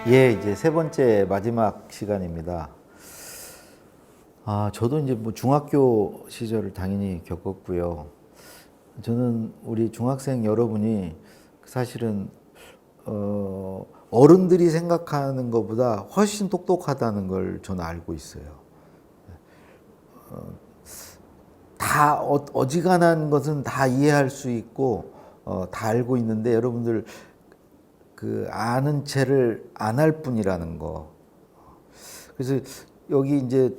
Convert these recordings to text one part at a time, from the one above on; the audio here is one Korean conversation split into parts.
예, 이제 세 번째 마지막 시간입니다. 저도 이제 뭐 중학교 시절을 당연히 겪었고요. 저는 우리 중학생 여러분이 사실은 어른들이 생각하는 것보다 훨씬 똑똑하다는 걸 저는 알고 있어요. 다 어지간한 것은 다 이해할 수 있고 다 알고 있는데 여러분들 그 아는 채를 안 할 뿐이라는 거. 그래서 여기 이제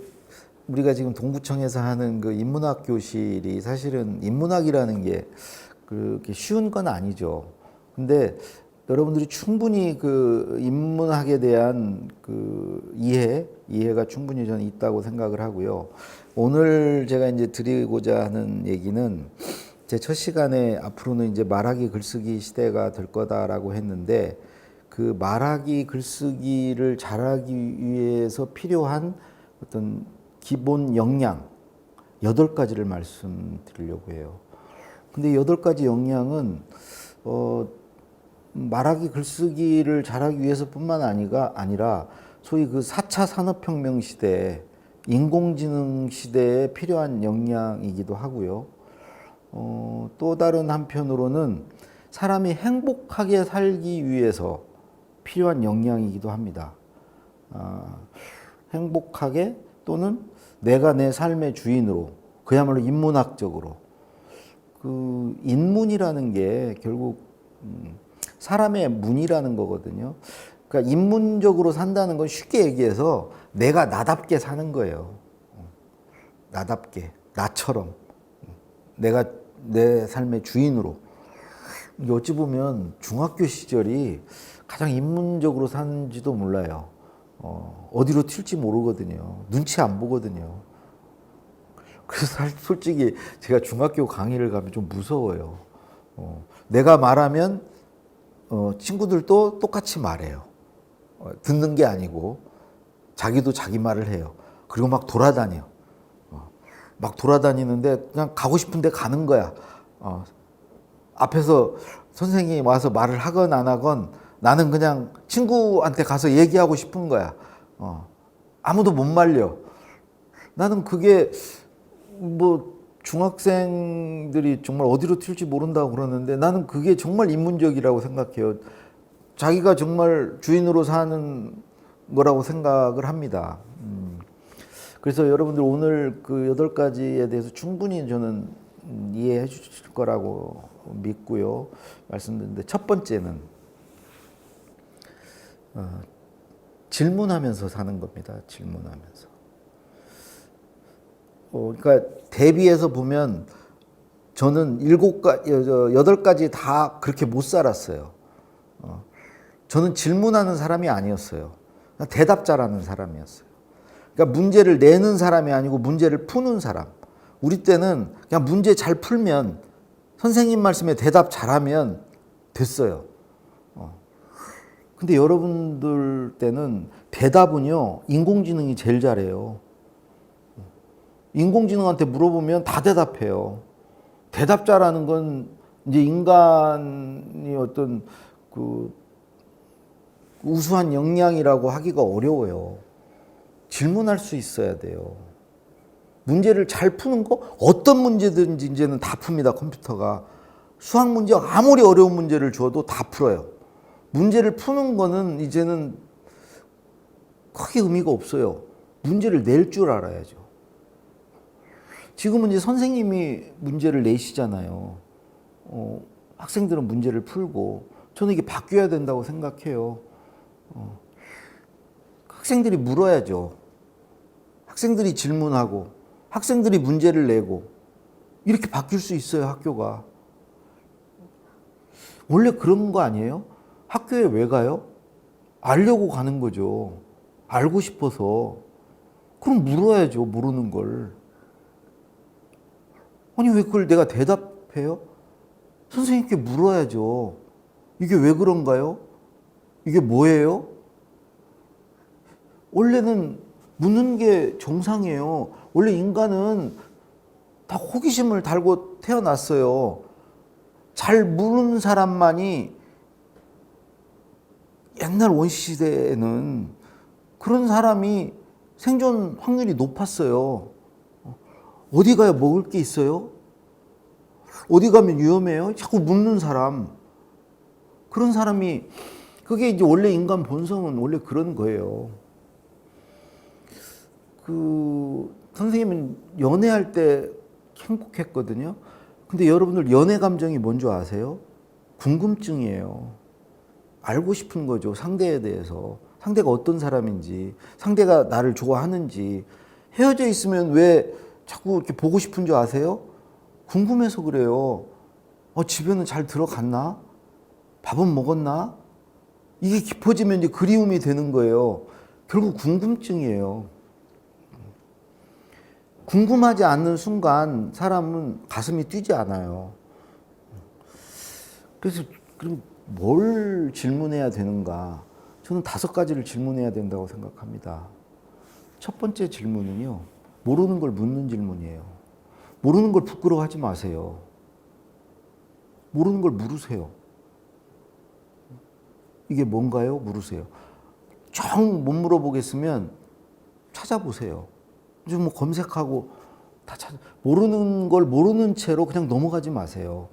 우리가 지금 동부청에서 하는 그 인문학 교실이 사실은 인문학이라는 게 그렇게 쉬운 건 아니죠. 근데 여러분들이 충분히 그 인문학에 대한 그 이해가 충분히 저는 있다고 생각을 하고요. 오늘 제가 이제 드리고자 하는 얘기는 제 첫 시간에 앞으로는 이제 말하기 글쓰기 시대가 될 거다라고 했는데 그 말하기 글쓰기를 잘하기 위해서 필요한 어떤 기본 역량 8가지를 말씀드리려고 해요. 근데 8가지 역량은 말하기 글쓰기를 잘하기 위해서뿐만 아니라 소위 그 4차 산업혁명 시대에 인공지능 시대에 필요한 역량이기도 하고요. 또 다른 한편으로는 사람이 행복하게 살기 위해서 필요한 역량이기도 합니다. 행복하게 또는 내가 내 삶의 주인으로 그야말로 인문학적으로 그 인문이라는 게 결국 사람의 문이라는 거거든요. 그러니까 인문적으로 산다는 건 쉽게 얘기해서 내가 나답게 사는 거예요. 나답게 나처럼 내가 내 삶의 주인으로. 어찌 보면 중학교 시절이 가장 인문적으로 사는지도 몰라요. 어디로 튈지 모르거든요. 눈치 안 보거든요. 그래서 솔직히 제가 중학교 강의를 가면 좀 무서워요. 내가 말하면 친구들도 똑같이 말해요. 듣는 게 아니고 자기도 자기 말을 해요. 그리고 막 돌아다녀. 막 돌아다니는데 그냥 가고 싶은데 가는 거야. 앞에서 선생님이 와서 말을 하건 안 하건 나는 그냥 친구한테 가서 얘기하고 싶은 거야. 아무도 못 말려. 나는 그게 뭐 중학생들이 정말 어디로 튈지 모른다고 그러는데 나는 그게 정말 인문적이라고 생각해요. 자기가 정말 주인으로 사는 거라고 생각을 합니다. 그래서 여러분들 오늘 그 8가지에 대해서 충분히 저는 이해해 주실 거라고 믿고요. 말씀드렸는데 첫 번째는 질문하면서 사는 겁니다. 질문하면서. 그러니까 대비해서 보면 저는 8가지 다 그렇게 못 살았어요. 저는 질문하는 사람이 아니었어요. 대답자라는 사람이었어요. 그러니까 문제를 내는 사람이 아니고 문제를 푸는 사람. 우리 때는 그냥 문제 잘 풀면 선생님 말씀에 대답 잘하면 됐어요. 근데 여러분들 때는 대답은요, 인공지능이 제일 잘해요. 인공지능한테 물어보면 다 대답해요. 대답자라는 건 이제 인간이 어떤 그 우수한 역량이라고 하기가 어려워요. 질문할 수 있어야 돼요. 문제를 잘 푸는 거 어떤 문제든지 이제는 다 풉니다. 컴퓨터가. 수학 문제 아무리 어려운 문제를 줘도 다 풀어요. 문제를 푸는 거는 이제는 크게 의미가 없어요. 문제를 낼 줄 알아야죠. 지금은 이제 선생님이 문제를 내시잖아요. 학생들은 문제를 풀고 저는 이게 바뀌어야 된다고 생각해요. 학생들이 물어야죠. 학생들이 질문하고 학생들이 문제를 내고 이렇게 바뀔 수 있어요, 학교가. 원래 그런 거 아니에요? 학교에 왜 가요? 알려고 가는 거죠. 알고 싶어서. 그럼 물어야죠, 모르는 걸. 아니, 왜 그걸 내가 대답해요? 선생님께 물어야죠. 이게 왜 그런가요? 이게 뭐예요? 원래는 묻는 게 정상이에요. 원래 인간은 다 호기심을 달고 태어났어요. 잘 물은 사람만이 옛날 원시 시대에는 그런 사람이 생존 확률이 높았어요. 어디 가야 먹을 게 있어요? 어디 가면 위험해요? 자꾸 묻는 사람. 그런 사람이, 그게 이제 원래 인간 본성은 원래 그런 거예요. 선생님은 연애할 때 행복했거든요. 근데 여러분들 연애 감정이 뭔지 아세요? 궁금증이에요. 알고 싶은 거죠. 상대에 대해서. 상대가 어떤 사람인지, 상대가 나를 좋아하는지. 헤어져 있으면 왜 자꾸 이렇게 보고 싶은 줄 아세요? 궁금해서 그래요. 집에는 잘 들어갔나? 밥은 먹었나? 이게 깊어지면 이제 그리움이 되는 거예요. 결국 궁금증이에요. 궁금하지 않는 순간 사람은 가슴이 뛰지 않아요. 그래서 그럼 뭘 질문해야 되는가? 저는 5가지를 질문해야 된다고 생각합니다. 첫 번째 질문은요, 모르는 걸 묻는 질문이에요. 모르는 걸 부끄러워하지 마세요. 모르는 걸 물으세요. 이게 뭔가요? 물으세요. 정 못 물어보겠으면 찾아보세요. 좀 뭐 검색하고 모르는 걸 모르는 채로 그냥 넘어가지 마세요.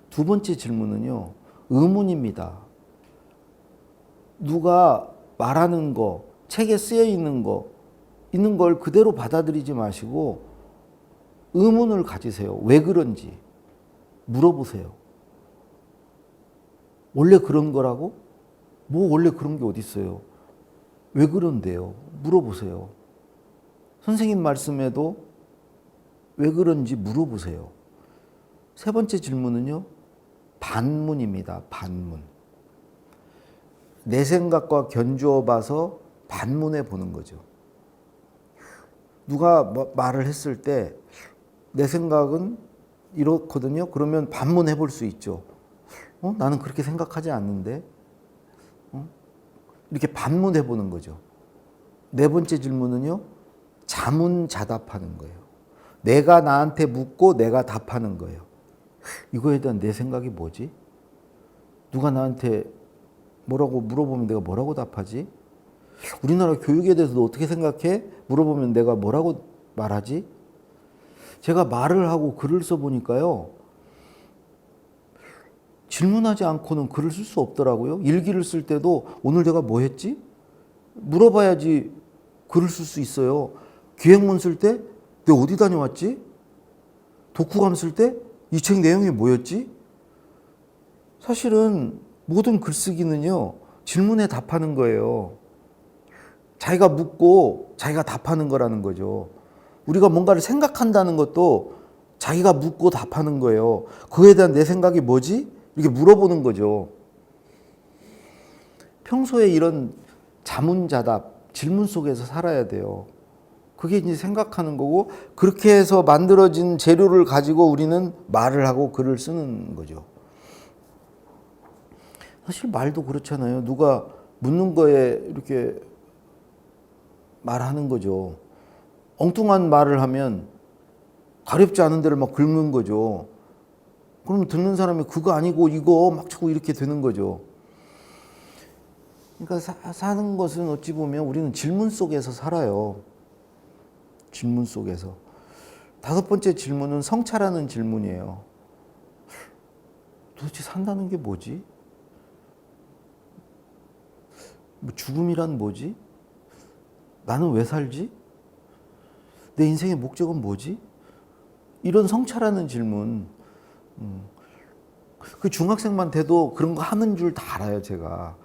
두 번째 질문은요, 의문입니다. 누가 말하는 거, 책에 쓰여 있는 걸 그대로 받아들이지 마시고 의문을 가지세요. 왜 그런지 물어보세요. 원래 그런 거라고? 뭐 원래 그런 게 어디 있어요? 왜 그런데요? 물어보세요. 선생님 말씀에도 왜 그런지 물어보세요. 세 번째 질문은요, 반문입니다. 반문. 내 생각과 견주어 봐서 반문해 보는 거죠. 누가 말을 했을 때 내 생각은 이렇거든요. 그러면 반문해 볼 수 있죠. 나는 그렇게 생각하지 않는데. 이렇게 반문해 보는 거죠. 네 번째 질문은요, 자문자답하는 거예요. 내가 나한테 묻고 내가 답하는 거예요. 이거에 대한 내 생각이 뭐지? 누가 나한테 뭐라고 물어보면 내가 뭐라고 답하지? 우리나라 교육에 대해서 너 어떻게 생각해? 물어보면 내가 뭐라고 말하지? 제가 말을 하고 글을 써보니까요, 질문하지 않고는 글을 쓸 수 없더라고요. 일기를 쓸 때도 오늘 내가 뭐 했지? 물어봐야지 글을 쓸 수 있어요. 기획문 쓸 때 내가 어디 다녀왔지? 독후감 쓸 때 이 책 내용이 뭐였지? 사실은 모든 글쓰기는요, 질문에 답하는 거예요. 자기가 묻고 자기가 답하는 거라는 거죠. 우리가 뭔가를 생각한다는 것도 자기가 묻고 답하는 거예요. 그거에 대한 내 생각이 뭐지? 이렇게 물어보는 거죠. 평소에 이런 자문자답, 질문 속에서 살아야 돼요. 그게 이제 생각하는 거고, 그렇게 해서 만들어진 재료를 가지고 우리는 말을 하고 글을 쓰는 거죠. 사실 말도 그렇잖아요. 누가 묻는 거에 이렇게 말하는 거죠. 엉뚱한 말을 하면 가렵지 않은 데를 막 긁는 거죠. 그러면 듣는 사람이 그거 아니고 이거 막 자꾸 이렇게 되는 거죠. 그러니까 사는 것은 어찌 보면 우리는 질문 속에서 살아요. 질문 속에서. 5번째 질문은 성찰하는 질문이에요. 도대체 산다는 게 뭐지? 죽음이란 뭐지? 나는 왜 살지? 내 인생의 목적은 뭐지? 이런 성찰하는 질문. 그 중학생만 돼도 그런 거 하는 줄 다 알아요, 제가.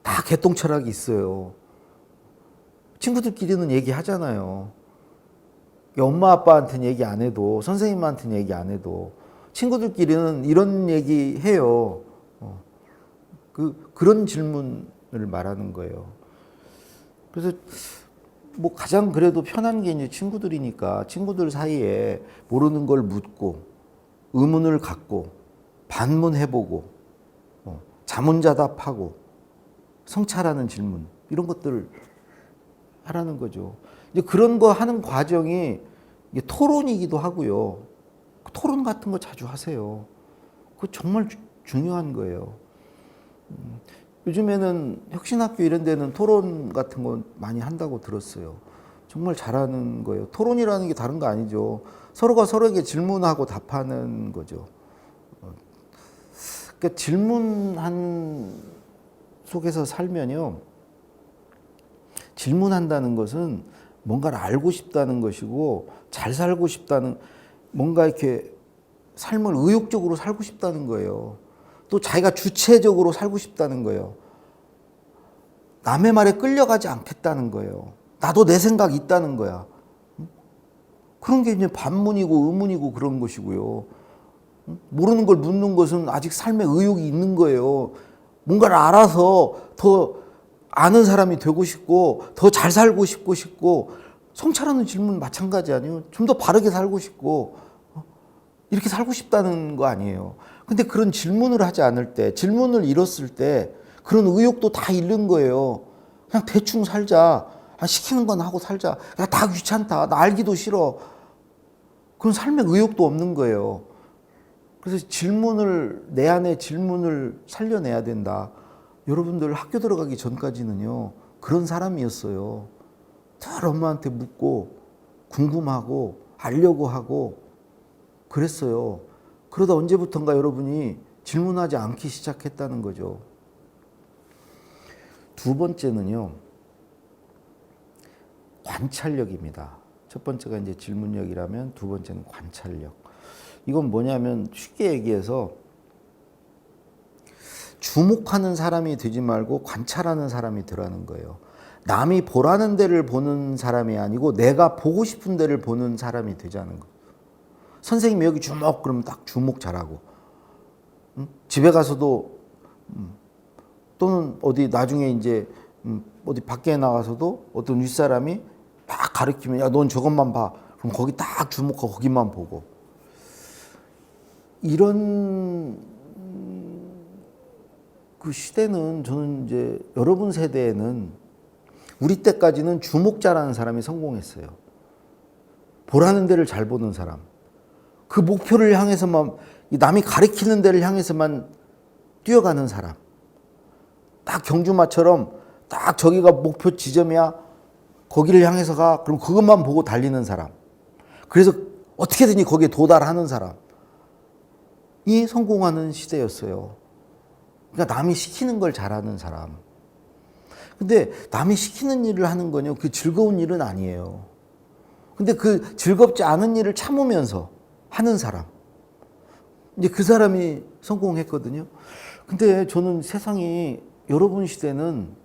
다 개똥철학이 있어요. 친구들끼리는 얘기하잖아요. 엄마 아빠한테는 얘기 안 해도, 선생님한테는 얘기 안 해도 친구들끼리는 이런 얘기 해요. 그런 질문을 말하는 거예요. 그래서 뭐 가장 그래도 편한 게 이제 친구들이니까 친구들 사이에 모르는 걸 묻고 의문을 갖고 반문해보고 자문자답하고 성찰하는 질문 이런 것들을 하라는 거죠. 이제 그런 거 하는 과정이 이게 토론이기도 하고요. 토론 같은 거 자주 하세요. 그거 정말 중요한 거예요. 요즘에는 혁신학교 이런 데는 토론 같은 거 많이 한다고 들었어요. 정말 잘하는 거예요. 토론이라는 게 다른 거 아니죠. 서로가 서로에게 질문하고 답하는 거죠. 그러니까 질문한 속에서 살면요. 질문한다는 것은 뭔가를 알고 싶다는 것이고 잘 살고 싶다는, 뭔가 이렇게 삶을 의욕적으로 살고 싶다는 거예요. 또 자기가 주체적으로 살고 싶다는 거예요. 남의 말에 끌려가지 않겠다는 거예요. 나도 내 생각이 있다는 거야. 그런 게 이제 반문이고 의문이고 그런 것이고요. 모르는 걸 묻는 것은 아직 삶에 의욕이 있는 거예요. 뭔가를 알아서 더 아는 사람이 되고 싶고 더 잘 살고 싶고 성찰하는 질문 마찬가지 아니에요. 좀 더 바르게 살고 싶고 이렇게 살고 싶다는 거 아니에요. 근데 그런 질문을 하지 않을 때, 질문을 잃었을 때 그런 의욕도 다 잃는 거예요. 그냥 대충 살자. 시키는 건 하고 살자. 야, 다 귀찮다. 나 알기도 싫어. 그런 삶의 의욕도 없는 거예요. 그래서 질문을, 내 안에 질문을 살려내야 된다. 여러분들 학교 들어가기 전까지는요, 그런 사람이었어요. 늘 엄마한테 묻고, 궁금하고, 알려고 하고, 그랬어요. 그러다 언제부턴가 여러분이 질문하지 않기 시작했다는 거죠. 두 번째는요, 관찰력입니다. 첫 번째가 이제 질문력이라면 두 번째는 관찰력. 이건 뭐냐면 쉽게 얘기해서 주목하는 사람이 되지 말고 관찰하는 사람이 되라는 거예요. 남이 보라는 데를 보는 사람이 아니고 내가 보고 싶은 데를 보는 사람이 되자는 거예요. 선생님이 여기 주목 그러면 딱 주목 잘하고, 집에 가서도 또는 어디 나중에 이제 어디 밖에 나가서도 어떤 윗사람이 딱 가르치면 야, 넌 저것만 봐. 그럼 거기 딱 주목하고 거기만 보고. 이런 그 시대는, 저는 이제 여러분 세대에는, 우리 때까지는 주목자라는 사람이 성공했어요. 보라는 데를 잘 보는 사람. 그 목표를 향해서만, 남이 가리키는 데를 향해서만 뛰어가는 사람. 딱 경주마처럼 딱 저기가 목표 지점이야. 거기를 향해서 가. 그럼 그것만 보고 달리는 사람. 그래서 어떻게든지 거기에 도달하는 사람이 성공하는 시대였어요. 그러니까 남이 시키는 걸 잘하는 사람. 근데 남이 시키는 일을 하는 건요, 그 즐거운 일은 아니에요. 근데 그 즐겁지 않은 일을 참으면서 하는 사람. 이제 그 사람이 성공했거든요. 근데 저는 세상이, 여러분 시대는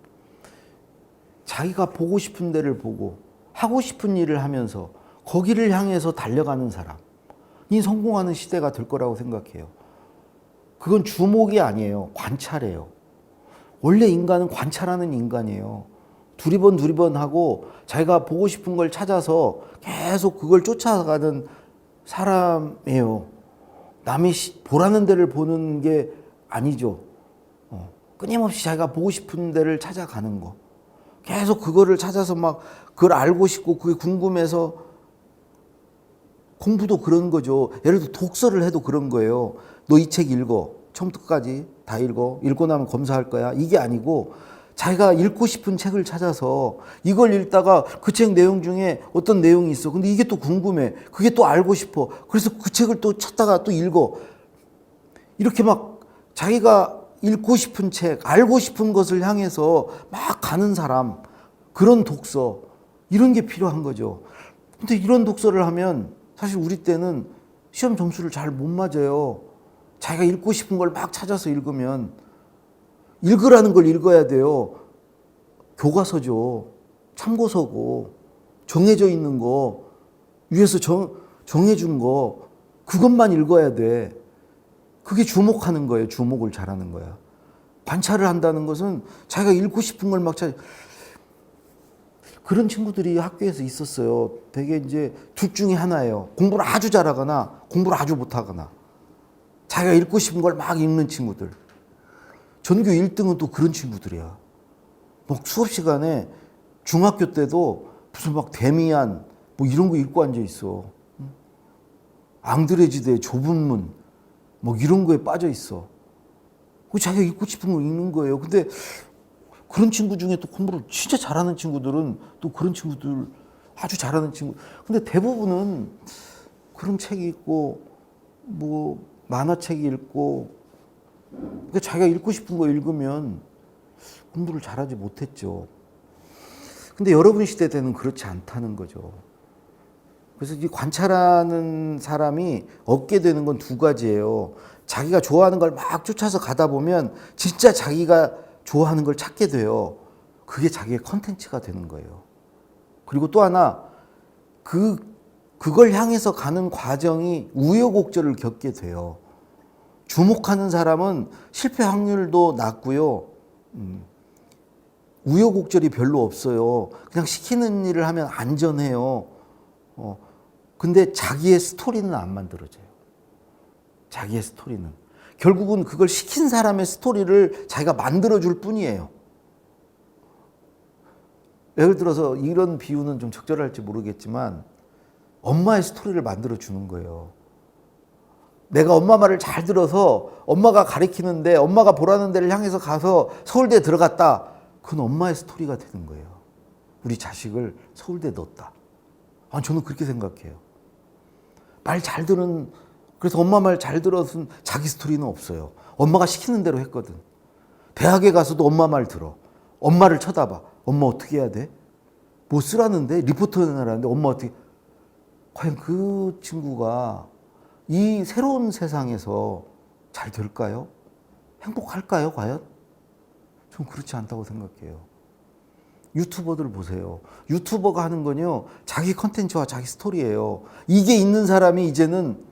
자기가 보고 싶은 데를 보고 하고 싶은 일을 하면서 거기를 향해서 달려가는 사람이 성공하는 시대가 될 거라고 생각해요. 그건 주목이 아니에요. 관찰이에요. 원래 인간은 관찰하는 인간이에요. 두리번 하고 자기가 보고 싶은 걸 찾아서 계속 그걸 쫓아가는 사람이에요. 남이 보라는 데를 보는 게 아니죠. 끊임없이 자기가 보고 싶은 데를 찾아가는 거. 계속 그거를 찾아서 막 그걸 알고 싶고 그게 궁금해서, 공부도 그런 거죠. 예를 들어 독서를 해도 그런 거예요. 너 이 책 읽어. 처음부터 끝까지 다 읽어. 읽고 나면 검사할 거야. 이게 아니고 자기가 읽고 싶은 책을 찾아서 이걸 읽다가 그 책 내용 중에 어떤 내용이 있어. 근데 이게 또 궁금해. 그게 또 알고 싶어. 그래서 그 책을 또 찾다가 또 읽어. 이렇게 막 자기가 읽고 싶은 책, 알고 싶은 것을 향해서 막 가는 사람, 그런 독서, 이런 게 필요한 거죠. 근데 이런 독서를 하면 사실 우리 때는 시험 점수를 잘 못 맞아요. 자기가 읽고 싶은 걸 막 찾아서 읽으면, 읽으라는 걸 읽어야 돼요. 교과서죠. 참고서고, 정해져 있는 거, 위에서 정해준 거, 그것만 읽어야 돼. 그게 주목하는 거예요. 주목을 잘하는 거야. 관찰을 한다는 것은 자기가 읽고 싶은 걸 막 찾아. 그런 친구들이 학교에서 있었어요. 되게 이제 둘 중에 하나예요. 공부를 아주 잘하거나 공부를 아주 못하거나. 자기가 읽고 싶은 걸 막 읽는 친구들. 전교 1등은 또 그런 친구들이야. 막 수업 시간에 중학교 때도 무슨 막 데미안 뭐 이런 거 읽고 앉아 있어. 앙드레지드의 좁은 문 뭐 이런 거에 빠져 있어. 그 자기가 읽고 싶은 걸 읽는 거예요. 근데 그런 친구 중에 또 공부를 진짜 잘하는 친구들은 또 그런 친구들 아주 잘하는 친구. 근데 대부분은 그런 책이 있고 뭐 만화책이 읽고 그러니까 자기가 읽고 싶은 거 읽으면 공부를 잘하지 못했죠. 근데 여러분 시대 때는 그렇지 않다는 거죠. 그래서 이 관찰하는 사람이 얻게 되는 건 두 가지예요. 자기가 좋아하는 걸 막 쫓아서 가다 보면 진짜 자기가 좋아하는 걸 찾게 돼요. 그게 자기의 컨텐츠가 되는 거예요. 그리고 또 하나 그걸 향해서 가는 과정이 우여곡절을 겪게 돼요. 주목하는 사람은 실패 확률도 낮고요. 우여곡절이 별로 없어요. 그냥 시키는 일을 하면 안전해요. 근데 자기의 스토리는 안 만들어져요. 자기의 스토리는. 결국은 그걸 시킨 사람의 스토리를 자기가 만들어줄 뿐이에요. 예를 들어서 이런 비유는 좀 적절할지 모르겠지만 엄마의 스토리를 만들어주는 거예요. 내가 엄마 말을 잘 들어서 엄마가 가르치는데 엄마가 보라는 데를 향해서 가서 서울대에 들어갔다. 그건 엄마의 스토리가 되는 거예요. 우리 자식을 서울대에 넣었다. 저는 그렇게 생각해요. 말 잘 들은, 그래서 엄마 말 잘 들어서 자기 스토리는 없어요. 엄마가 시키는 대로 했거든. 대학에 가서도 엄마 말 들어. 엄마를 쳐다봐. 엄마 어떻게 해야 돼? 뭐 쓰라는데? 리포터 내라는데 엄마 어떻게. 과연 그 친구가 이 새로운 세상에서 잘 될까요? 행복할까요, 과연? 전 그렇지 않다고 생각해요. 유튜버들 보세요. 유튜버가 하는 건요, 자기 컨텐츠와 자기 스토리예요. 이게 있는 사람이 이제는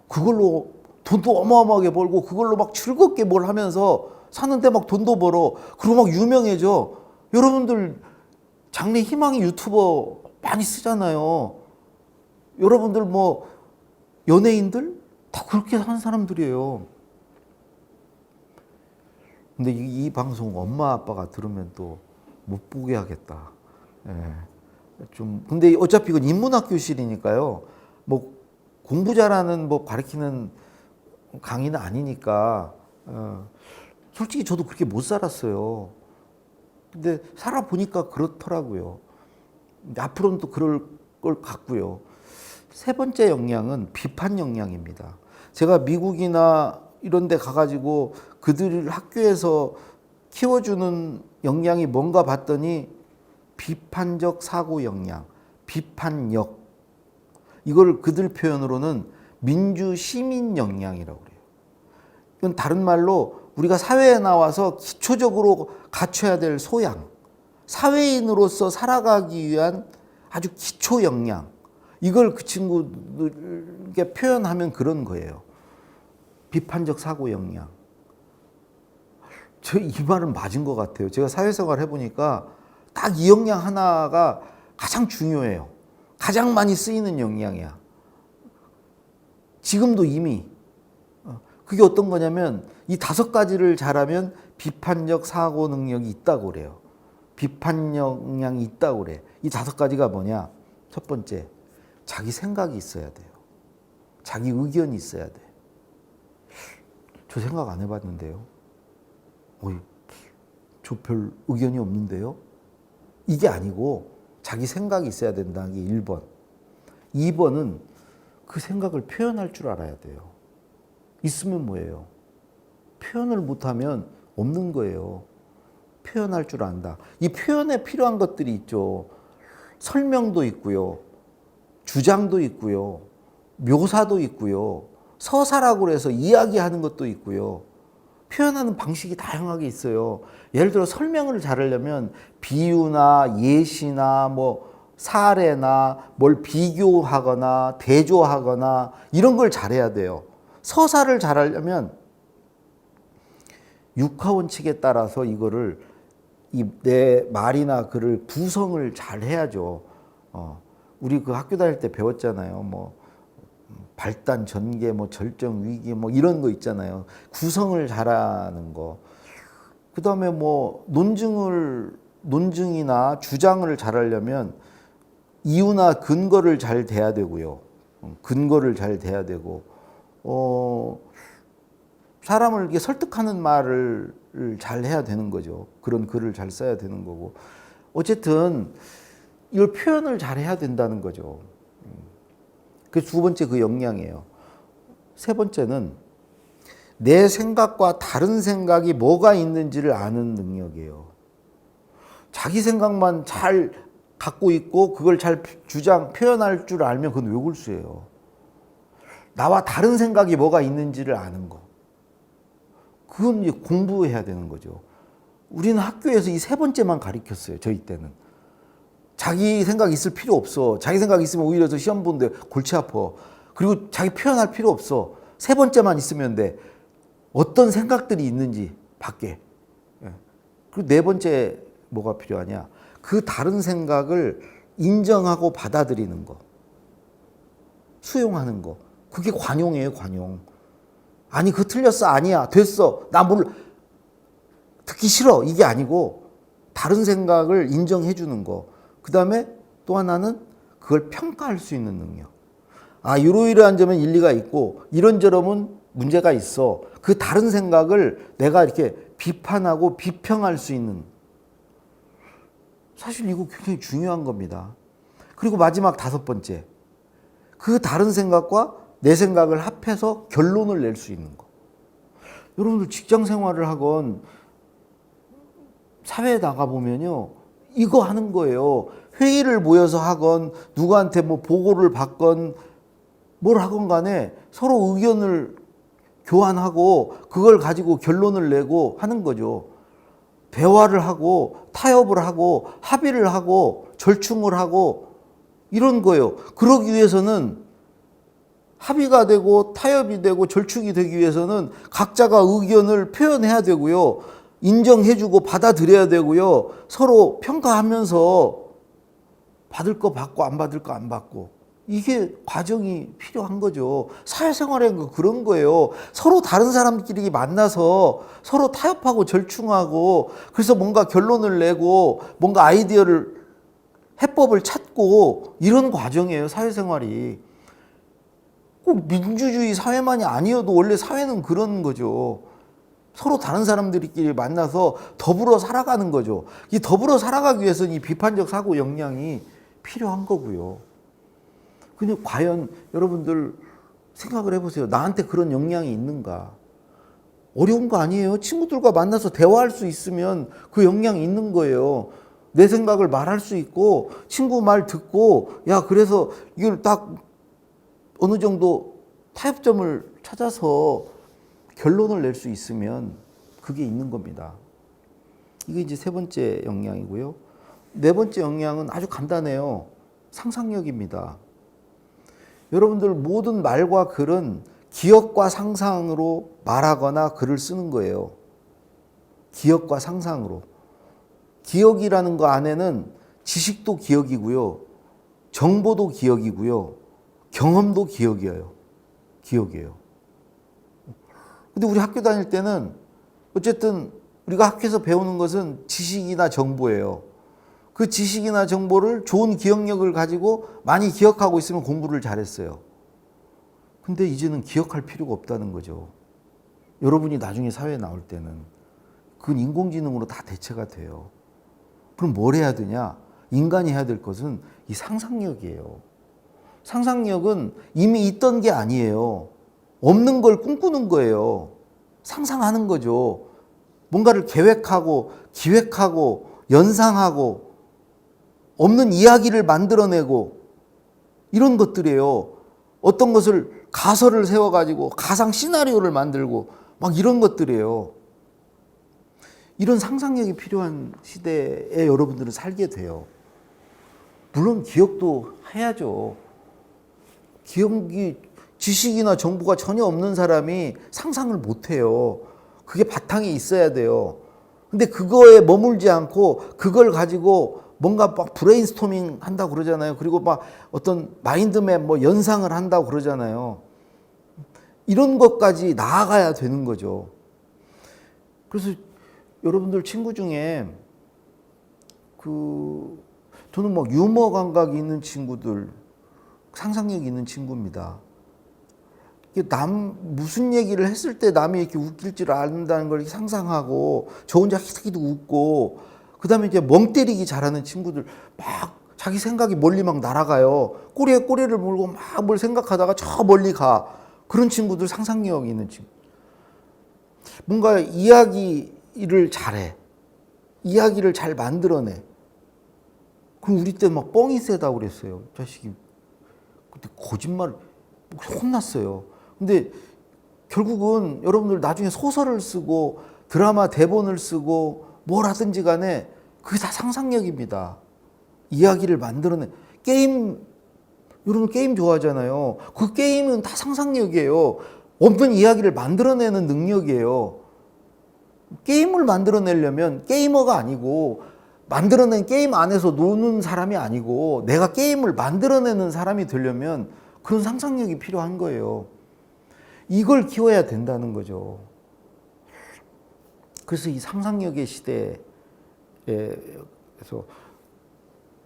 그걸로 돈도 어마어마하게 벌고 그걸로 막 즐겁게 뭘 하면서 사는데 막 돈도 벌어. 그리고 막 유명해져. 여러분들 장래 희망이 유튜버 많이 쓰잖아요. 여러분들 뭐 연예인들 다 그렇게 하는 사람들이에요. 근데 이 방송 엄마 아빠가 들으면 또 못 보게 하겠다. 예. 좀 근데 어차피 이건 인문학 교실이니까요. 뭐 공부 잘하는 뭐 가르치는 강의는 아니니까 솔직히 저도 그렇게 못 살았어요. 근데 살아보니까 그렇더라고요. 앞으로는 또 그럴 걸 같고요. 세 번째 역량은 비판 역량입니다. 제가 미국이나 이런 데 가가지고 그들 학교에서 키워주는 역량이 뭔가 봤더니 비판적 사고 역량, 비판력. 이걸 그들 표현으로는 민주 시민 역량이라고 그래요. 이건 다른 말로 우리가 사회에 나와서 기초적으로 갖춰야 될 소양, 사회인으로서 살아가기 위한 아주 기초 역량. 이걸 그 친구들에게 표현하면 그런 거예요. 비판적 사고 역량. 저 이 말은 맞은 것 같아요. 제가 사회생활 해보니까 딱 이 역량 하나가 가장 중요해요. 가장 많이 쓰이는 역량이야. 지금도 이미. 그게 어떤 거냐면 이 5가지를 잘하면 비판적 사고 능력이 있다고 그래요. 비판 역량이 있다고 그래. 이 5가지가 뭐냐? 첫 번째, 자기 생각이 있어야 돼요. 자기 의견이 있어야 돼. 저 생각 안 해봤는데요. 저 별 의견이 없는데요. 이게 아니고 자기 생각이 있어야 된다는 게 1번. 2번은 그 생각을 표현할 줄 알아야 돼요. 있으면 뭐예요? 표현을 못하면 없는 거예요. 표현할 줄 안다. 이 표현에 필요한 것들이 있죠. 설명도 있고요. 주장도 있고요. 묘사도 있고요. 서사라고 해서 이야기하는 것도 있고요. 표현하는 방식이 다양하게 있어요. 예를 들어 설명을 잘하려면 비유나 예시나 뭐 사례나 뭘 비교하거나 대조하거나 이런 걸 잘해야 돼요. 서사를 잘하려면 육하원칙에 따라서 이거를 내 말이나 글을 구성을 잘 해야죠. 우리 그 학교 다닐 때 배웠잖아요. 뭐 발단, 전개, 뭐 절정, 위기, 뭐 이런 거 있잖아요. 구성을 잘하는 거. 그 다음에 뭐 논증이나 주장을 잘하려면 이유나 근거를 잘 대야 되고요. 근거를 잘 대야 되고, 사람을 이렇게 설득하는 말을 잘 해야 되는 거죠. 그런 글을 잘 써야 되는 거고. 어쨌든 이걸 표현을 잘 해야 된다는 거죠. 그 두 번째 그 역량이에요. 세 번째는 내 생각과 다른 생각이 뭐가 있는지를 아는 능력이에요. 자기 생각만 잘 갖고 있고 그걸 잘 표현할 줄 알면 그건 외골수예요. 나와 다른 생각이 뭐가 있는지를 아는 거. 그건 이제 공부해야 되는 거죠. 우리는 학교에서 이 세 번째만 가르쳤어요. 저희 때는. 자기 생각 있을 필요 없어. 자기 생각 있으면 오히려 더 시험 보는데 골치 아파. 그리고 자기 표현할 필요 없어. 세 번째만 있으면 돼. 어떤 생각들이 있는지 밖에. 그리고 네 번째 뭐가 필요하냐. 그 다른 생각을 인정하고 받아들이는 거. 수용하는 거. 그게 관용이에요, 관용. 아니, 그거 틀렸어. 아니야. 됐어. 나 몰라. 듣기 싫어. 이게 아니고 다른 생각을 인정해 주는 거. 그 다음에 또 하나는 그걸 평가할 수 있는 능력. 아, 이러이러한 점은 일리가 있고 이런저런은 문제가 있어. 그 다른 생각을 내가 이렇게 비판하고 비평할 수 있는. 사실 이거 굉장히 중요한 겁니다. 그리고 마지막 다섯 번째. 그 다른 생각과 내 생각을 합해서 결론을 낼 수 있는 거. 여러분들 직장 생활을 하건 사회에 나가보면요. 이거 하는 거예요. 회의를 모여서 하건 누구한테 뭐 보고를 받건 뭘 하건 간에 서로 의견을 교환하고 그걸 가지고 결론을 내고 하는 거죠. 대화를 하고 타협을 하고 합의를 하고 절충을 하고 이런 거예요. 그러기 위해서는 합의가 되고 타협이 되고 절충이 되기 위해서는 각자가 의견을 표현해야 되고요. 인정해주고 받아들여야 되고요. 서로 평가하면서 받을 거 받고 안 받을 거 안 받고 이게 과정이 필요한 거죠. 사회생활에는 그런 거예요. 서로 다른 사람끼리 만나서 서로 타협하고 절충하고 그래서 뭔가 결론을 내고 뭔가 아이디어를 해법을 찾고 이런 과정이에요. 사회생활이. 꼭 민주주의 사회만이 아니어도 원래 사회는 그런 거죠. 서로 다른 사람들끼리 만나서 더불어 살아가는 거죠. 이 더불어 살아가기 위해서는 이 비판적 사고 역량이 필요한 거고요. 근데 과연 여러분들 생각을 해보세요. 나한테 그런 역량이 있는가? 어려운 거 아니에요. 친구들과 만나서 대화할 수 있으면 그 역량이 있는 거예요. 내 생각을 말할 수 있고 친구 말 듣고 야 그래서 이걸 딱 어느 정도 타협점을 찾아서 결론을 낼 수 있으면 그게 있는 겁니다. 이게 이제 세 번째 역량이고요. 네 번째 역량은 아주 간단해요. 상상력입니다. 여러분들 모든 말과 글은 기억과 상상으로 말하거나 글을 쓰는 거예요. 기억과 상상으로. 기억이라는 거 안에는 지식도 기억이고요. 정보도 기억이고요. 경험도 기억이에요. 기억이에요. 근데 우리 학교 다닐 때는 어쨌든 우리가 학교에서 배우는 것은 지식이나 정보예요. 그 지식이나 정보를 좋은 기억력을 가지고 많이 기억하고 있으면 공부를 잘했어요. 근데 이제는 기억할 필요가 없다는 거죠. 여러분이 나중에 사회에 나올 때는 그건 인공지능으로 다 대체가 돼요. 그럼 뭘 해야 되냐? 인간이 해야 될 것은 이 상상력이에요. 상상력은 이미 있던 게 아니에요. 없는 걸 꿈꾸는 거예요. 상상하는 거죠. 뭔가를 계획하고 기획하고 연상하고 없는 이야기를 만들어내고 이런 것들이에요. 어떤 것을 가설을 세워가지고 가상 시나리오를 만들고 막 이런 것들이에요. 이런 상상력이 필요한 시대에 여러분들은 살게 돼요. 물론 기억도 해야죠. 기억이 지식이나 정보가 전혀 없는 사람이 상상을 못 해요. 그게 바탕이 있어야 돼요. 근데 그거에 머물지 않고 그걸 가지고 뭔가 막 브레인스토밍 한다고 그러잖아요. 그리고 막 어떤 마인드맵 뭐 연상을 한다고 그러잖아요. 이런 것까지 나아가야 되는 거죠. 그래서 여러분들 친구 중에 저는 막 유머 감각이 있는 친구들, 상상력이 있는 친구입니다. 무슨 얘기를 했을 때 남이 이렇게 웃길 줄 안다는 걸 이렇게 상상하고 저 혼자 히히도 웃고 그다음에 이제 멍 때리기 잘하는 친구들 막 자기 생각이 멀리 막 날아가요. 꼬리에 꼬리를 물고 막 뭘 생각하다가 저 멀리 가. 그런 친구들 상상력이 있는 친구. 뭔가 이야기를 잘해. 이야기를 잘 만들어내. 그럼 우리 때 막 뻥이 세다고 그랬어요. 자식이. 그때 거짓말 혼났어요. 근데 결국은 여러분들 나중에 소설을 쓰고 드라마 대본을 쓰고 뭘 하든지 간에 그게 다 상상력입니다. 이야기를 만들어내. 여러분 게임 좋아하잖아요. 그 게임은 다 상상력이에요. 없는 이야기를 만들어내는 능력이에요. 게임을 만들어내려면 게이머가 아니고 만들어낸 게임 안에서 노는 사람이 아니고 내가 게임을 만들어내는 사람이 되려면 그런 상상력이 필요한 거예요. 이걸 키워야 된다는 거죠. 그래서 이 상상력의 시대에서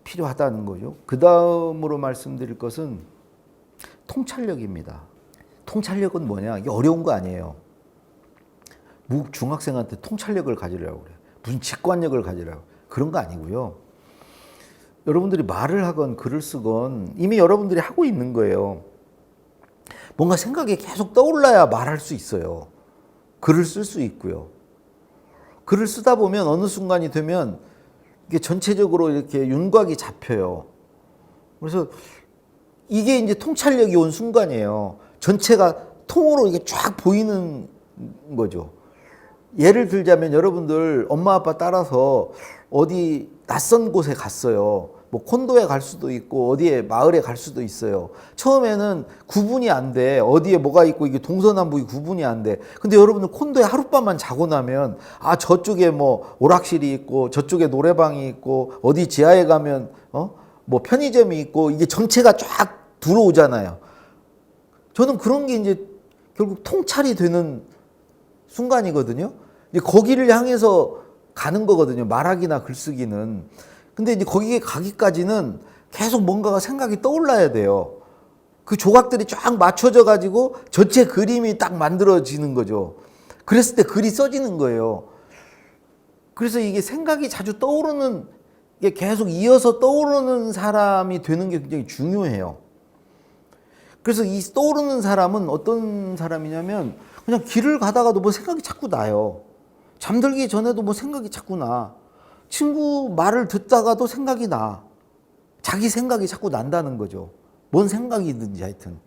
필요하다는 거죠. 그 다음으로 말씀드릴 것은 통찰력입니다. 통찰력은 뭐냐? 이게 어려운 거 아니에요. 중학생한테 통찰력을 가지려고 그래요. 무슨 직관력을 가지려고. 그런 거 아니고요. 여러분들이 말을 하건 글을 쓰건 이미 여러분들이 하고 있는 거예요. 뭔가 생각이 계속 떠올라야 말할 수 있어요. 글을 쓸 수 있고요. 글을 쓰다 보면 어느 순간이 되면 이게 전체적으로 이렇게 윤곽이 잡혀요. 그래서 이게 이제 통찰력이 온 순간이에요. 전체가 통으로 이게 쫙 보이는 거죠. 예를 들자면 여러분들 엄마 아빠 따라서 어디 낯선 곳에 갔어요. 뭐 콘도에 갈 수도 있고 어디에 마을에 갈 수도 있어요. 처음에는 구분이 안 돼. 어디에 뭐가 있고 이게 동서남북이 구분이 안 돼. 근데 여러분들 콘도에 하룻밤만 자고 나면 아 저쪽에 뭐 오락실이 있고 저쪽에 노래방이 있고 어디 지하에 가면 뭐 편의점이 있고 이게 전체가 쫙 들어오잖아요. 저는 그런 게 이제 결국 통찰이 되는 순간이거든요. 이제 거기를 향해서 가는 거거든요. 말하기나 글쓰기는. 근데 이제 거기에 가기까지는 계속 뭔가가 생각이 떠올라야 돼요. 그 조각들이 쫙 맞춰져 가지고 전체 그림이 딱 만들어지는 거죠. 그랬을 때 글이 써지는 거예요. 그래서 이게 생각이 자주 떠오르는 게 계속 이어서 떠오르는 사람이 되는 게 굉장히 중요해요. 그래서 이 떠오르는 사람은 어떤 사람이냐면 그냥 길을 가다가도 뭐 생각이 자꾸 나요. 잠들기 전에도 뭐 생각이 자꾸 나. 친구 말을 듣다가도 생각이 나. 자기 생각이 자꾸 난다는 거죠. 뭔 생각이든지 하여튼.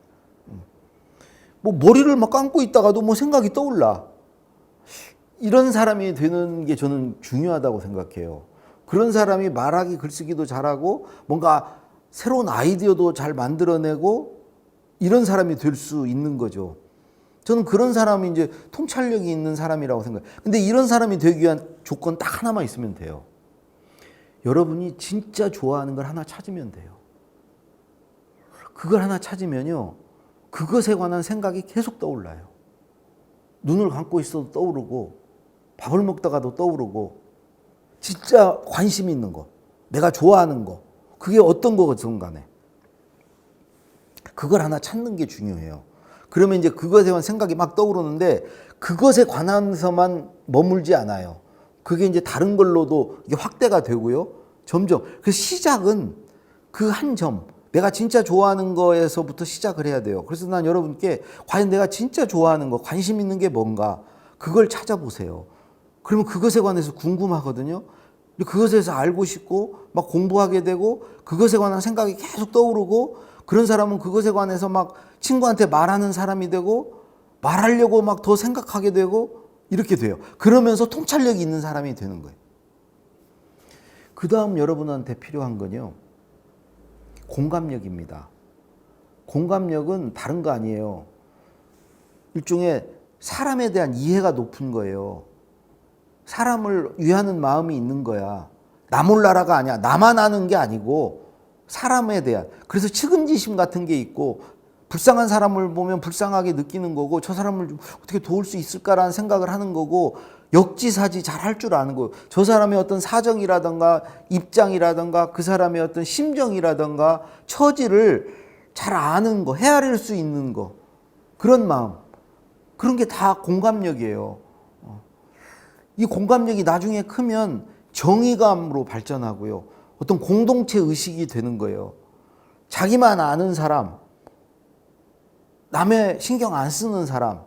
뭐 머리를 막 감고 있다가도 뭐 생각이 떠올라. 이런 사람이 되는 게 저는 중요하다고 생각해요. 그런 사람이 말하기 글쓰기도 잘하고 뭔가 새로운 아이디어도 잘 만들어내고 이런 사람이 될 수 있는 거죠. 저는 그런 사람이 이제 통찰력이 있는 사람이라고 생각해요. 근데 이런 사람이 되기 위한 조건 딱 하나만 있으면 돼요. 여러분이 진짜 좋아하는 걸 하나 찾으면 돼요. 그걸 하나 찾으면요. 그것에 관한 생각이 계속 떠올라요. 눈을 감고 있어도 떠오르고 밥을 먹다가도 떠오르고 진짜 관심 있는 거, 내가 좋아하는 거, 그게 어떤 거든 간에 그걸 하나 찾는 게 중요해요. 그러면 이제 그것에 관한 생각이 막 떠오르는데 그것에 관해서만 머물지 않아요. 그게 이제 다른 걸로도 이게 확대가 되고요. 점점. 그래서 시작은 그 한 점, 내가 진짜 좋아하는 거에서부터 시작을 해야 돼요. 그래서 난 여러분께 과연 내가 진짜 좋아하는 거, 관심 있는 게 뭔가 그걸 찾아보세요. 그러면 그것에 관해서 궁금하거든요. 그것에서 알고 싶고 막 공부하게 되고 그것에 관한 생각이 계속 떠오르고 그런 사람은 그것에 관해서 막 친구한테 말하는 사람이 되고 말하려고 막 더 생각하게 되고 이렇게 돼요. 그러면서 통찰력이 있는 사람이 되는 거예요. 그 다음 여러분한테 필요한 건요. 공감력입니다. 공감력은 다른 거 아니에요. 일종의 사람에 대한 이해가 높은 거예요. 사람을 위하는 마음이 있는 거야. 나 몰라라가 아니야. 나만 아는 게 아니고 사람에 대한. 그래서 측은지심 같은 게 있고 불쌍한 사람을 보면 불쌍하게 느끼는 거고 저 사람을 좀 어떻게 도울 수 있을까라는 생각을 하는 거고 역지사지 잘 할 줄 아는 거예요. 저 사람의 어떤 사정이라든가 입장이라든가 그 사람의 어떤 심정이라든가 처지를 잘 아는 거, 헤아릴 수 있는 거. 그런 마음, 그런 게 다 공감력이에요. 이 공감력이 나중에 크면 정의감으로 발전하고요. 어떤 공동체 의식이 되는 거예요. 자기만 아는 사람, 남의 신경 안 쓰는 사람,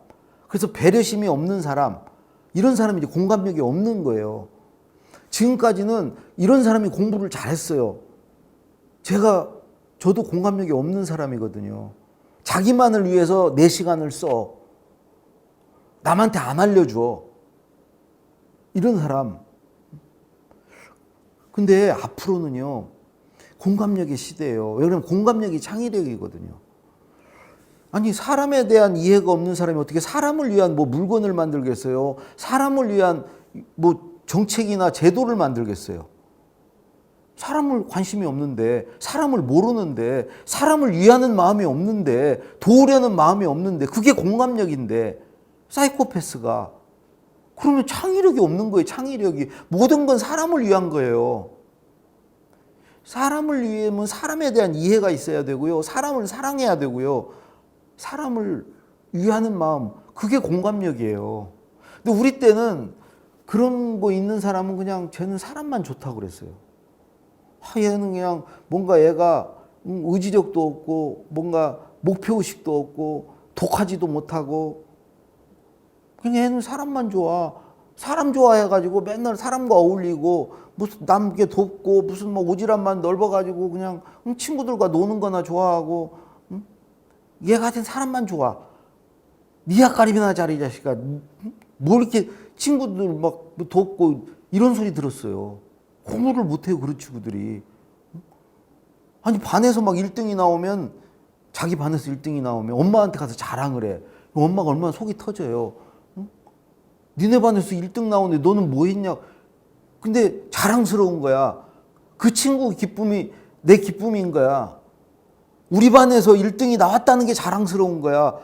그래서 배려심이 없는 사람, 이런 사람이 이제 공감력이 없는 거예요. 지금까지는 이런 사람이 공부를 잘했어요. 저도 공감력이 없는 사람이거든요. 자기만을 위해서 내 시간을 써. 남한테 안 알려줘. 이런 사람. 근데 앞으로는요, 공감력의 시대예요. 왜 그러면 공감력이 창의력이거든요. 아니, 사람에 대한 이해가 없는 사람이 어떻게 사람을 위한 뭐 물건을 만들겠어요? 사람을 위한 뭐 정책이나 제도를 만들겠어요? 사람을 관심이 없는데, 사람을 모르는데, 사람을 위하는 마음이 없는데, 도우려는 마음이 없는데, 그게 공감력인데, 사이코패스가. 그러면 창의력이 없는 거예요, 창의력이. 모든 건 사람을 위한 거예요. 사람을 위하면 사람에 대한 이해가 있어야 되고요. 사람을 사랑해야 되고요. 사람을 위하는 마음, 그게 공감력이에요. 근데 우리 때는 그런 거 있는 사람은 그냥 쟤는 사람만 좋다고 그랬어요. 얘는 그냥 뭔가 얘가 의지력도 없고 뭔가 목표의식도 없고 독하지도 못하고 그냥 얘는 사람만 좋아. 사람 좋아해가지고 맨날 사람과 어울리고 무슨 남게 돕고 무슨 뭐 오지랖만 넓어가지고 그냥 친구들과 노는 거나 좋아하고 얘 같은 사람만 좋아. 니 앞가림이나 잘해 이 자식아. 뭐 이렇게 친구들 막 돕고 이런 소리 들었어요. 공부를 못해요 그런 친구들이. 아니 반에서 막 1등이 나오면 자기 반에서 1등이 나오면 엄마한테 가서 자랑을 해. 엄마가 얼마나 속이 터져요. 니네 반에서 1등 나오는데 너는 뭐 했냐. 근데 자랑스러운 거야. 그 친구 기쁨이 내 기쁨인 거야. 우리 반에서 1등이 나왔다는 게 자랑스러운 거야.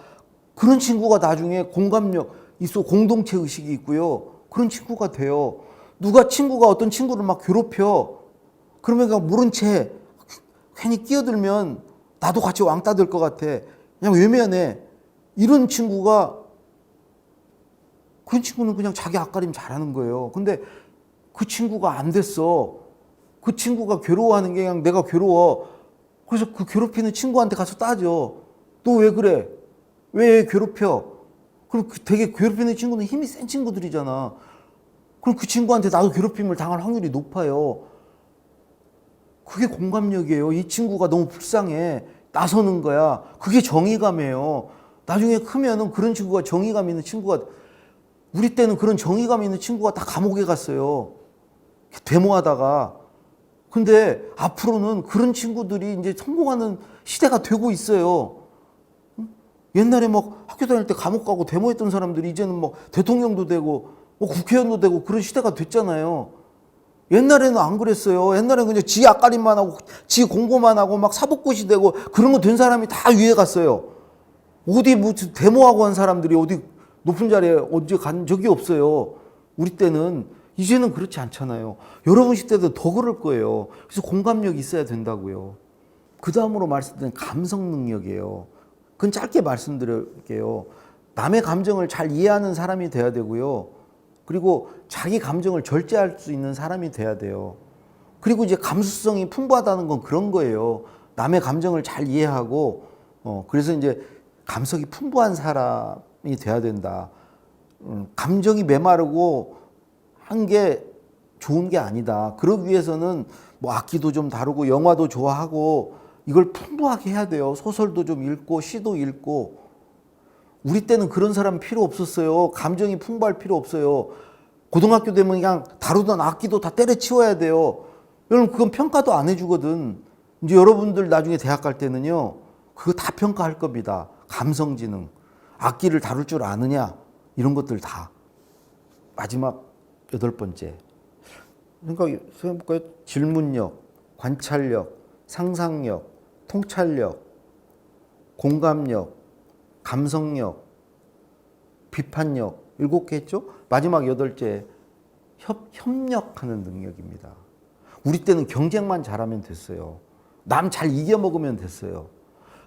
그런 친구가 나중에 공감력 있어, 공동체 의식이 있고요. 그런 친구가 돼요. 누가 친구가 어떤 친구를 막 괴롭혀. 그러면 그냥 모른 채 괜히 끼어들면 나도 같이 왕따 될 것 같아. 그냥 외면해. 이런 친구가, 그런 친구는 그냥 자기 앞가림 잘하는 거예요. 근데 그 친구가 안 됐어. 그 친구가 괴로워하는 게 그냥 내가 괴로워. 그래서 그 괴롭히는 친구한테 가서 따져. 너 왜 그래? 왜 괴롭혀? 그럼 되게 괴롭히는 친구는 힘이 센 친구들이잖아. 그럼 그 친구한테 나도 괴롭힘을 당할 확률이 높아요. 그게 공감력이에요. 이 친구가 너무 불쌍해. 나서는 거야. 그게 정의감이에요. 나중에 크면은 그런 친구가 정의감 있는 친구가, 우리 때는 그런 정의감 있는 친구가 다 감옥에 갔어요. 데모하다가. 근데 앞으로는 그런 친구들이 이제 성공하는 시대가 되고 있어요. 옛날에 막 학교 다닐 때 감옥 가고 데모했던 사람들이 이제는 뭐 대통령도 되고 뭐 국회의원도 되고 그런 시대가 됐잖아요. 옛날에는 안 그랬어요. 옛날에는 그냥 지 앞가림만 하고 지 공부만 하고 막 사법고시 되고 그런 거 된 사람이 다 위에 갔어요. 어디 뭐 데모하고 한 사람들이 어디 높은 자리에 어디 간 적이 없어요. 우리 때는. 이제는 그렇지 않잖아요. 여러분 시대도 더 그럴 거예요. 그래서 공감력이 있어야 된다고요. 그 다음으로 말씀드린 감성 능력이에요. 그건 짧게 말씀드릴게요. 남의 감정을 잘 이해하는 사람이 돼야 되고요. 그리고 자기 감정을 절제할 수 있는 사람이 돼야 돼요. 그리고 이제 감수성이 풍부하다는 건 그런 거예요. 남의 감정을 잘 이해하고, 그래서 이제 감성이 풍부한 사람이 돼야 된다. 감정이 메마르고 한 게 좋은 게 아니다. 그러기 위해서는 뭐 악기도 좀 다루고 영화도 좋아하고 이걸 풍부하게 해야 돼요. 소설도 좀 읽고 시도 읽고. 우리 때는 그런 사람 필요 없었어요. 감정이 풍부할 필요 없어요. 고등학교 되면 그냥 다루던 악기도 다 때려치워야 돼요. 여러분 그건 평가도 안 해주거든. 이제 여러분들 나중에 대학 갈 때는요. 그거 다 평가할 겁니다. 감성지능. 악기를 다룰 줄 아느냐. 이런 것들 다. 마지막 8번째. 생각해볼까요? 질문력, 관찰력, 상상력, 통찰력, 공감력, 감성력, 비판력 7개 했죠? 마지막 8째 협력하는 능력입니다. 우리 때는 경쟁만 잘하면 됐어요. 남 잘 이겨먹으면 됐어요.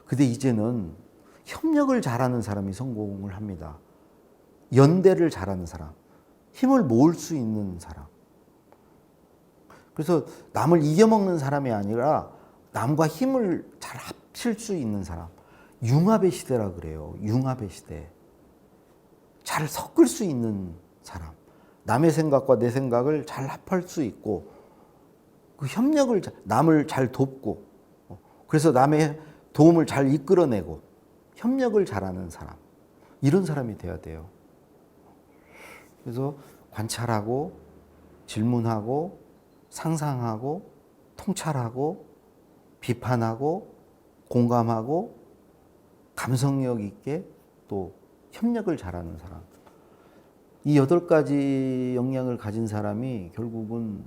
근데 이제는 협력을 잘하는 사람이 성공을 합니다. 연대를 잘하는 사람, 힘을 모을 수 있는 사람. 그래서 남을 이겨먹는 사람이 아니라 남과 힘을 잘 합칠 수 있는 사람. 융합의 시대라 그래요. 융합의 시대. 잘 섞을 수 있는 사람. 남의 생각과 내 생각을 잘 합할 수 있고 그 협력을 남을 잘 돕고 그래서 남의 도움을 잘 이끌어내고 협력을 잘하는 사람. 이런 사람이 돼야 돼요. 그래서 관찰하고 질문하고 상상하고 통찰하고 비판하고 공감하고 감성력 있게 또 협력을 잘하는 사람. 이 8가지 역량을 가진 사람이 결국은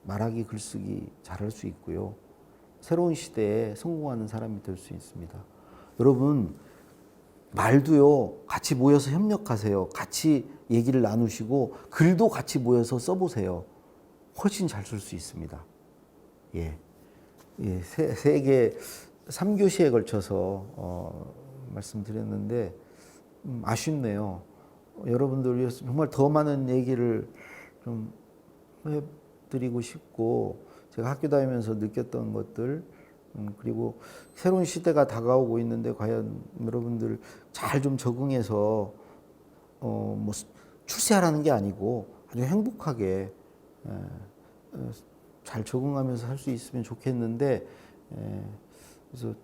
말하기 글쓰기 잘할 수 있고요. 새로운 시대에 성공하는 사람이 될 수 있습니다. 여러분 말도요 같이 모여서 협력하세요. 같이 얘기를 나누시고 글도 같이 모여서 써보세요. 훨씬 잘 쓸 수 있습니다. 예, 세계 3교시에 걸쳐서 말씀드렸는데 아쉽네요. 여러분들 위해서 정말 더 많은 얘기를 좀 해드리고 싶고 제가 학교 다니면서 느꼈던 것들 그리고 새로운 시대가 다가오고 있는데 과연 여러분들 잘 좀 적응해서 뭐 출세하라는 게 아니고 아주 행복하게 잘 적응하면서 살 수 있으면 좋겠는데 그래서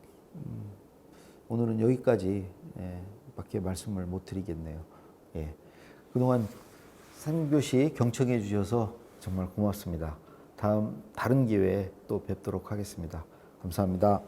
오늘은 여기까지 밖에 말씀을 못 드리겠네요. 예. 그동안 3교시 경청해 주셔서 정말 고맙습니다. 다른 기회에 또 뵙도록 하겠습니다. 감사합니다.